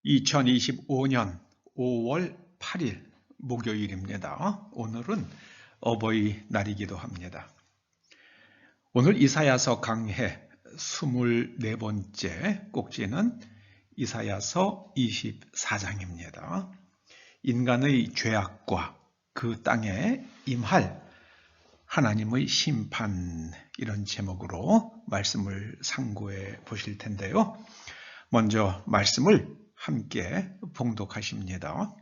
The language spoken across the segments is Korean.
2025년 5월 8일 목요일입니다. 오늘은 어버이날이기도 합니다. 오늘 이사야서 강해 24번째 꼭지는 이사야서 24장입니다. 인간의 죄악과 그 땅에 임할 하나님의 심판, 이런 제목으로 말씀을 상고해 보실 텐데요. 먼저 말씀을 함께 봉독하십니다.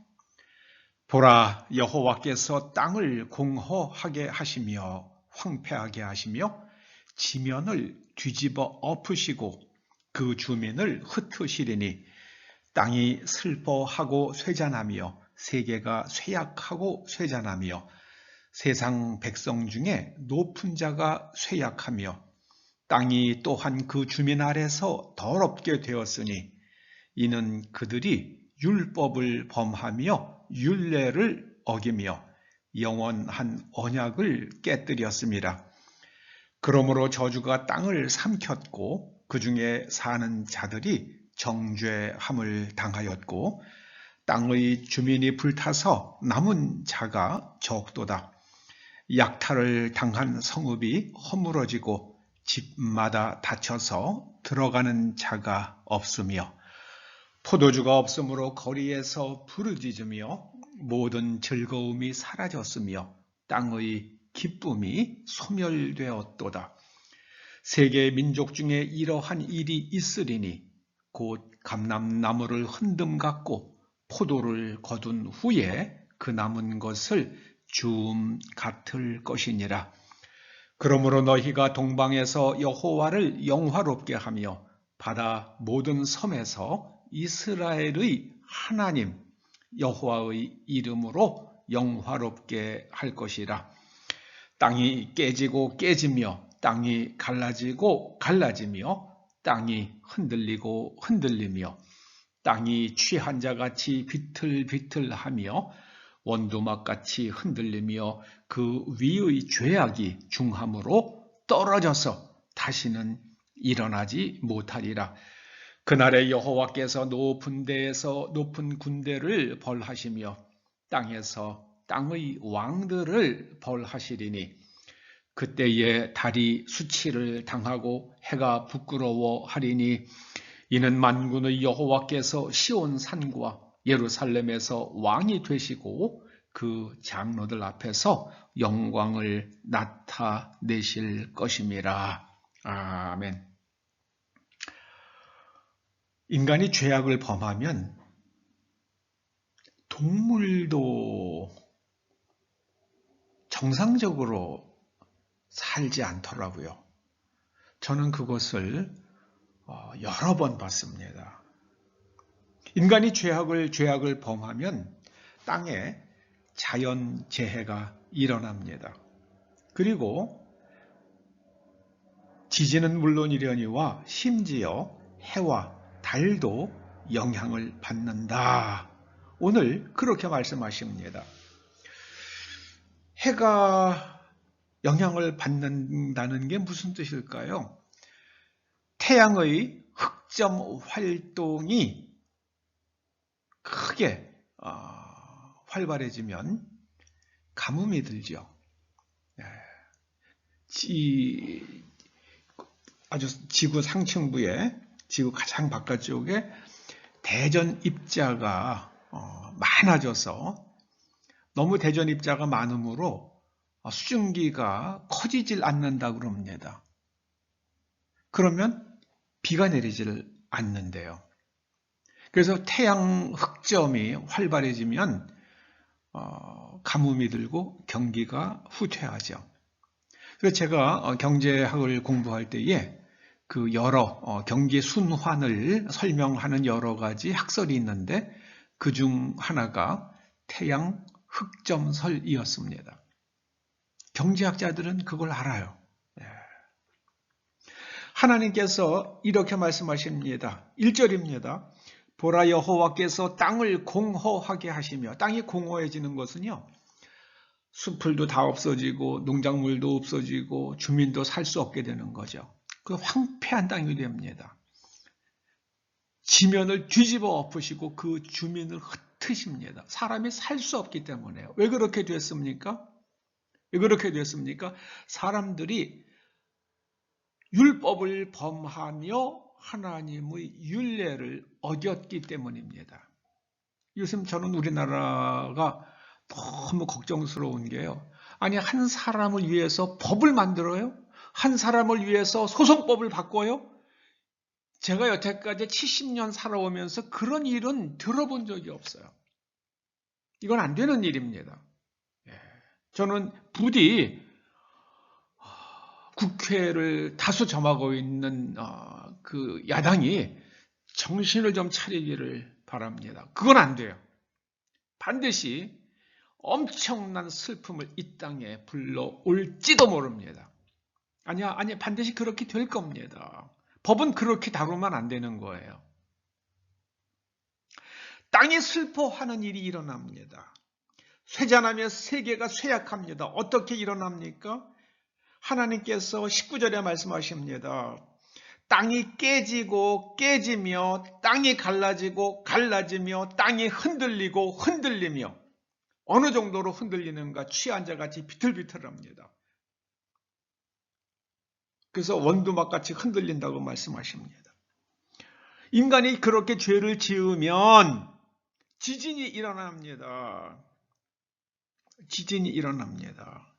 보라, 여호와께서 땅을 공허하게 하시며 황폐하게 하시며 지면을 뒤집어 엎으시고 그 주민을 흩으시리니 땅이 슬퍼하고 쇠잔하며 세계가 쇠약하고 쇠잔하며 세상 백성 중에 높은 자가 쇠약하며 땅이 또한 그 주민 아래서 더럽게 되었으니 이는 그들이 율법을 범하며 율례를 어기며 영원한 언약을 깨뜨렸습니다. 그러므로 저주가 땅을 삼켰고 그 중에 사는 자들이 정죄함을 당하였고 땅의 주민이 불타서 남은 자가 적도다. 약탈을 당한 성읍이 허물어지고 집마다 닫혀서 들어가는 자가 없으며 포도주가 없으므로 거리에서 부르짖으며 모든 즐거움이 사라졌으며 땅의 기쁨이 소멸되었도다. 세계 민족 중에 이러한 일이 있으리니 곧 감람나무를 흔듦 같고 포도를 거둔 후에 그 남은 것을 주움 같을 것이니라. 그러므로 너희가 동방에서 여호와를 영화롭게 하며 바다 모든 섬에서 이스라엘의 하나님 여호와의 이름으로 영화롭게 할 것이라. 땅이 깨지고 깨지며 땅이 갈라지고 갈라지며 땅이 흔들리고 흔들리며 땅이 취한 자같이 비틀비틀하며 원두막같이 흔들리며 그 위의 죄악이 중함으로 떨어져서 다시는 일어나지 못하리라. 그날에 여호와께서 높은 데에서 높은 군대를 벌하시며 땅에서 땅의 왕들을 벌하시리니 그때에 달이 수치를 당하고 해가 부끄러워하리니 이는 만군의 여호와께서 시온 산과 예루살렘에서 왕이 되시고 그 장로들 앞에서 영광을 나타내실 것임이라. 아멘. 인간이 죄악을 범하면 동물도 정상적으로 살지 않더라고요. 저는 그것을 여러 번 봤습니다. 인간이 죄악을 범하면 땅에 자연재해가 일어납니다. 그리고 지진은 물론이려니와 심지어 해와 달도 영향을 받는다. 오늘 그렇게 말씀하십니다. 해가 영향을 받는다는 게 무슨 뜻일까요? 태양의 흑점 활동이 크게 활발해지면 가뭄이 들죠. 아주 지구 상층부에, 지구 가장 바깥쪽에 대전 입자가 많아져서 너무 대전 입자가 많으므로 수증기가 커지질 않는다고 그럽니다. 그러면 비가 내리질 않는데요. 그래서 태양 흑점이 활발해지면 가뭄이 들고 경기가 후퇴하죠. 그래서 제가 경제학을 공부할 때에 그 여러 경기 순환을 설명하는 여러 가지 학설이 있는데 그중 하나가 태양 흑점설이었습니다. 경제학자들은 그걸 알아요. 하나님께서 이렇게 말씀하십니다. 1절입니다. 보라, 여호와께서 땅을 공허하게 하시며, 땅이 공허해지는 것은요, 숲풀도 다 없어지고 농작물도 없어지고 주민도 살 수 없게 되는 거죠. 그 황폐한 땅이 됩니다. 지면을 뒤집어 엎으시고 그 주민을 흩으십니다. 사람이 살 수 없기 때문에요. 왜 그렇게 됐습니까? 왜 그렇게 됐습니까? 사람들이 율법을 범하며 하나님의 율례를 어겼기 때문입니다. 요즘 저는 우리나라가 너무 걱정스러운 게요. 아니, 한 사람을 위해서 법을 만들어요? 한 사람을 위해서 소송법을 바꿔요? 제가 여태까지 70년 살아오면서 그런 일은 들어본 적이 없어요. 이건 안 되는 일입니다. 저는 부디 국회를 다수 점하고 있는 그 야당이 정신을 좀 차리기를 바랍니다. 그건 안 돼요. 반드시 엄청난 슬픔을 이 땅에 불러올지도 모릅니다. 아니야, 반드시 그렇게 될 겁니다. 법은 그렇게 다루면 안 되는 거예요. 땅이 슬퍼하는 일이 일어납니다. 쇠잔하며 세계가 쇠약합니다. 어떻게 일어납니까? 하나님께서 19절에 말씀하십니다. 땅이 깨지고 깨지며 땅이 갈라지고 갈라지며 땅이 흔들리고 흔들리며 어느 정도로 흔들리는가 취한자같이 비틀비틀합니다. 그래서 원두막같이 흔들린다고 말씀하십니다. 인간이 그렇게 죄를 지으면 지진이 일어납니다. 지진이 일어납니다.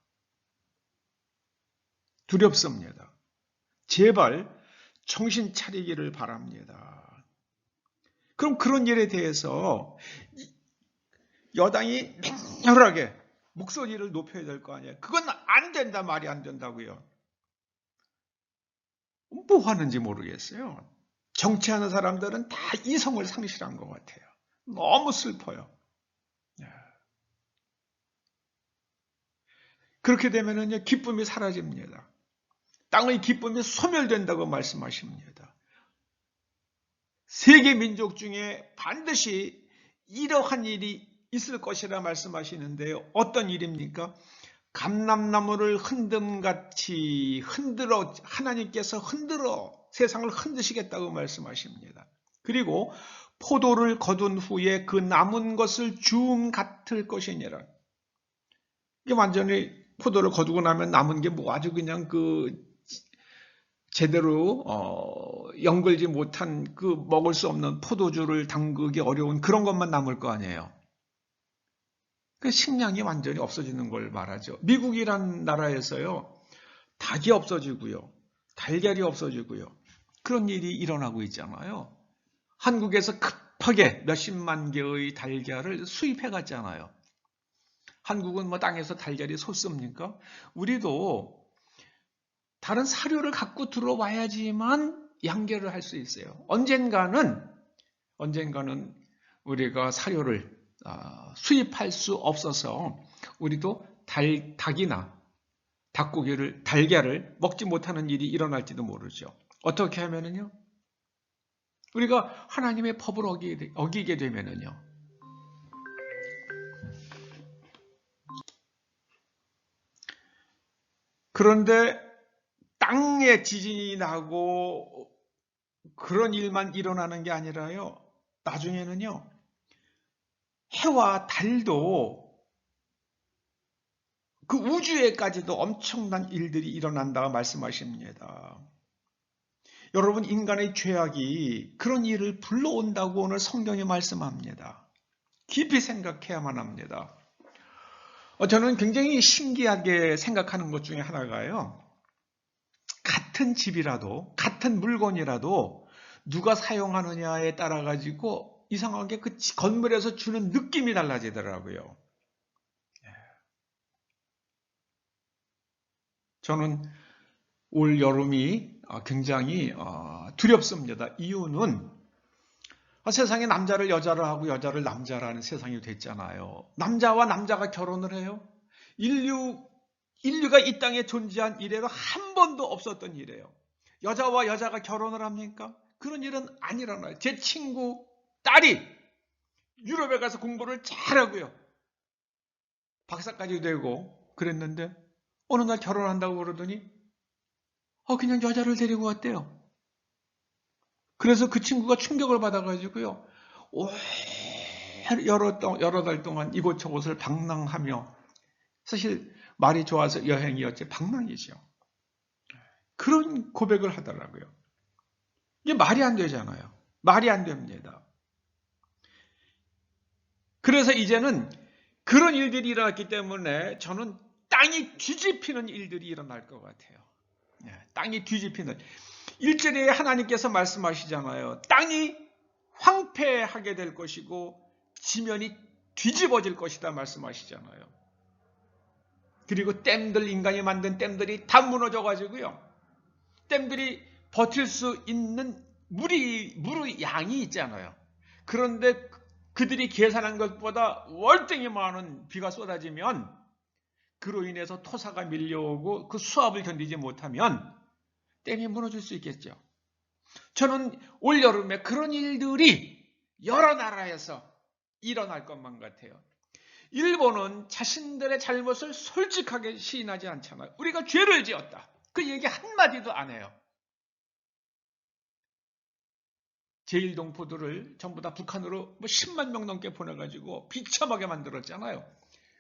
두렵습니다. 제발 정신 차리기를 바랍니다. 그럼 그런 일에 대해서 여당이 맹렬하게 목소리를 높여야 될 거 아니에요. 그건 안 된다, 말이 안 된다고요. 뭐 하는지 모르겠어요. 정치하는 사람들은 다 이성을 상실한 것 같아요. 너무 슬퍼요. 그렇게 되면은 기쁨이 사라집니다. 땅의 기쁨이 소멸된다고 말씀하십니다. 세계 민족 중에 반드시 이러한 일이 있을 것이라 말씀하시는데요. 어떤 일입니까? 감람나무를 흔듦같이 흔들어 하나님께서 흔들어 세상을 흔드시겠다고 말씀하십니다. 그리고 포도를 거둔 후에 그 남은 것을 주음 같을 것이니라. 이게 완전히 포도를 거두고 나면 남은 게 뭐 아주 그냥 그 제대로 연글지 못한 그 먹을 수 없는 포도주를 담그기 어려운 그런 것만 남을 거 아니에요. 그 식량이 완전히 없어지는 걸 말하죠. 미국이란 나라에서요, 닭이 없어지고요, 달걀이 없어지고요, 그런 일이 일어나고 있잖아요. 한국에서 급하게 몇십만 개의 달걀을 수입해 갔잖아요. 한국은 뭐 땅에서 달걀이 솟습니까? 우리도 다른 사료를 갖고 들어와야지만 양계를 할 수 있어요. 언젠가는 우리가 사료를 수입할 수 없어서 우리도 닭이나 닭고기를, 달걀을 먹지 못하는 일이 일어날지도 모르죠. 어떻게 하면은요? 우리가 하나님의 법을 어기게 되면은요. 그런데 땅에 지진이 나고 그런 일만 일어나는 게 아니라요. 나중에는요. 해와 달도 그 우주에까지도 엄청난 일들이 일어난다고 말씀하십니다. 여러분, 인간의 죄악이 그런 일을 불러온다고 오늘 성경이 말씀합니다. 깊이 생각해야만 합니다. 저는 굉장히 신기하게 생각하는 것 중에 하나가요. 같은 집이라도, 같은 물건이라도 누가 사용하느냐에 따라 가지고 이상하게 그 건물에서 주는 느낌이 달라지더라고요. 저는 올 여름이 굉장히 두렵습니다. 이유는 세상에 남자를 여자를 하고 여자를 남자라는 세상이 됐잖아요. 남자와 남자가 결혼을 해요. 인류가 이 땅에 존재한 이래로 한 번도 없었던 일이에요. 여자와 여자가 결혼을 합니까? 그런 일은 안 일어나요. 제 친구 딸이 유럽에 가서 공부를 잘하고요. 박사까지 되고 그랬는데 어느 날 결혼한다고 그러더니 그냥 여자를 데리고 왔대요. 그래서 그 친구가 충격을 받아가지고요. 여러 달 동안 이곳저곳을 방랑하며, 사실 말이 좋아서 여행이었지 방랑이죠. 그런 고백을 하더라고요. 이게 말이 안 되잖아요. 말이 안 됩니다. 그래서 이제는 그런 일들이 일어났기 때문에 저는 땅이 뒤집히는 일들이 일어날 것 같아요. 땅이 뒤집히는. 1절에 하나님께서 말씀하시잖아요. 땅이 황폐하게 될 것이고 지면이 뒤집어질 것이다 말씀하시잖아요. 그리고 댐들, 인간이 만든 댐들이 다 무너져 가지고요. 댐들이 버틸 수 있는 물의 양이 있잖아요. 그런데 그들이 계산한 것보다 월등히 많은 비가 쏟아지면 그로 인해서 토사가 밀려오고 그 수압을 견디지 못하면 댐이 무너질 수 있겠죠. 저는 올여름에 그런 일들이 여러 나라에서 일어날 것만 같아요. 일본은 자신들의 잘못을 솔직하게 시인하지 않잖아요. 우리가 죄를 지었다. 그 얘기 한마디도 안 해요. 제1동포들을 전부 다 북한으로 10만 명 넘게 보내가지고 비참하게 만들었잖아요.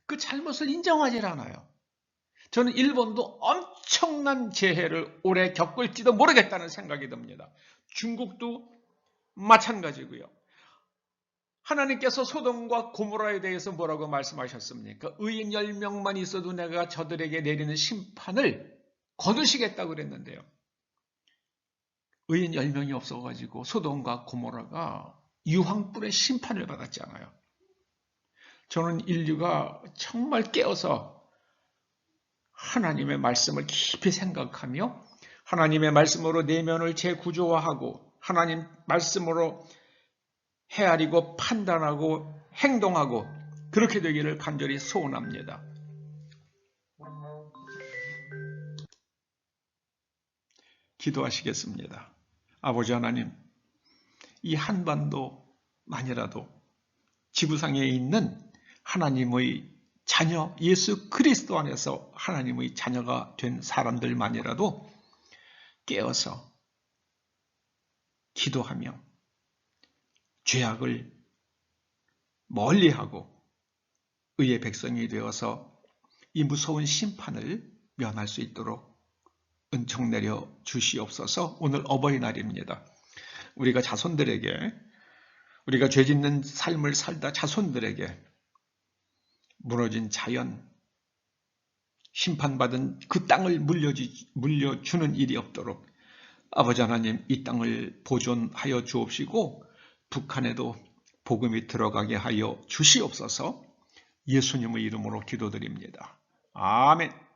그 잘못을 인정하지 않아요. 저는 일본도 엄청난 재해를 올해 겪을지도 모르겠다는 생각이 듭니다. 중국도 마찬가지고요. 하나님께서 소돔과 고모라에 대해서 뭐라고 말씀하셨습니까? 의인 10명만 있어도 내가 저들에게 내리는 심판을 거두시겠다고 그랬는데요. 의인 10명이 없어가지고 소돔과 고모라가 유황불의 심판을 받았잖아요. 저는 인류가 정말 깨어서 하나님의 말씀을 깊이 생각하며 하나님의 말씀으로 내면을 재구조화하고 하나님 말씀으로 헤아리고 판단하고 행동하고 그렇게 되기를 간절히 소원합니다. 기도하시겠습니다. 아버지 하나님, 이 한반도만이라도 지구상에 있는 하나님의 자녀 예수 그리스도 안에서 하나님의 자녀가 된 사람들만이라도 깨어서 기도하며 죄악을 멀리하고 의의 백성이 되어서 이 무서운 심판을 면할 수 있도록 은총 내려 주시옵소서. 오늘 어버이날입니다. 우리가 자손들에게, 우리가 죄짓는 삶을 살다 자손들에게 무너진 자연, 심판받은 그 땅을 물려주는 일이 없도록 아버지 하나님 이 땅을 보존하여 주옵시고 북한에도 복음이 들어가게 하여 주시옵소서. 예수님의 이름으로 기도드립니다. 아멘.